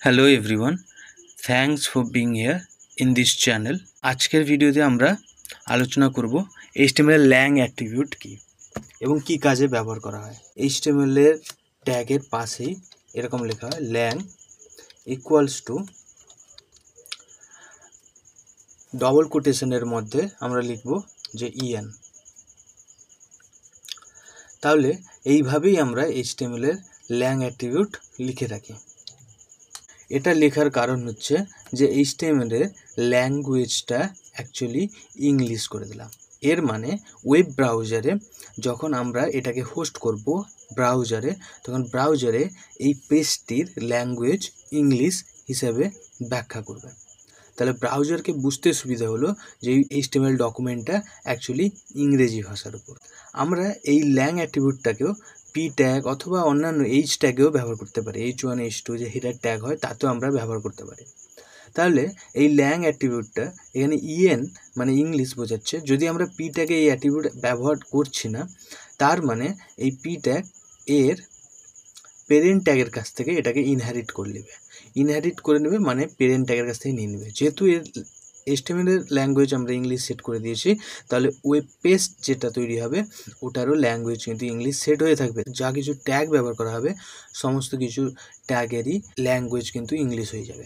Hello everyone, thanks for being here in this channel. আজকের ভিডিওতে আমরা আলোচনা করব এইচটিএমএল ল্যাং অ্যাট্রিবিউট কী এবং কী কাজে ব্যবহার করা হয়। এইচটিএমএল এর ট্যাগের পাশেই এরকম লেখা হয় ল্যাং ইকুয়ালস টু ডবল কোটেশনের মধ্যে আমরা লিখব যে ইএন। তাহলে এইভাবেই আমরা এইচটিএমএল এর ল্যাং অ্যাট্রিবিউট লিখে রাখি। এটা লেখার কারণ হচ্ছে যে এইচটিএমএল এর ল্যাঙ্গুয়েজটা অ্যাকচুয়ালি ইংলিশ করে দিলাম। এর মানে ওয়েব ব্রাউজারে যখন আমরা এটাকে হোস্ট করব ব্রাউজারে, তখন ব্রাউজারে এই পেজটির ল্যাঙ্গুয়েজ ইংলিশ হিসেবে ব্যাখ্যা করবে। তাহলে ব্রাউজারকে বুঝতে সুবিধা হলো যে এই এইচটিএমএল ডকুমেন্টটা অ্যাকচুয়ালি ইংরেজি ভাষার উপর। আমরা এই ল্যাং অ্যাট্রিবিউটটাকেও পি ট্যাগ অথবা অন্যান্য এইচ ট্যাগেও ব্যবহার করতে পারি। H1 H2 যে হেডার ট্যাগ হয় তাতেও আমরা ব্যবহার করতে পারি। তাহলে এই ল্যাং অ্যাট্রিবিউটটা এখানে ইএন মানে ইংলিশ বোঝাচ্ছে। যদি আমরা পি ট্যাগে এই অ্যাট্রিবিউট ব্যবহার করছি না, তার মানে এই পি ট্যাগ এর পেরেন্ট ট্যাগের কাছ থেকে এটাকে ইনহেরিট করে নেবে মানে পেরেন্ট ট্যাগের কাছ থেকে নিয়ে নেবে। যেহেতু এর এইচটিএমএল এর ল্যাঙ্গুয়েজ আমরা ইংলিশ সেট করে দিয়েছি, তাহলে ওয়েব পেজ যেটা তৈরি হবে ওটারও ল্যাঙ্গুয়েজ কিন্তু ইংলিশ সেট হয়ে থাকবে। যা কিছু ট্যাগ ব্যবহার করা হবে সমস্ত কিছু ট্যাগেরই ল্যাঙ্গুয়েজ কিন্তু ইংলিশ হয়ে যাবে।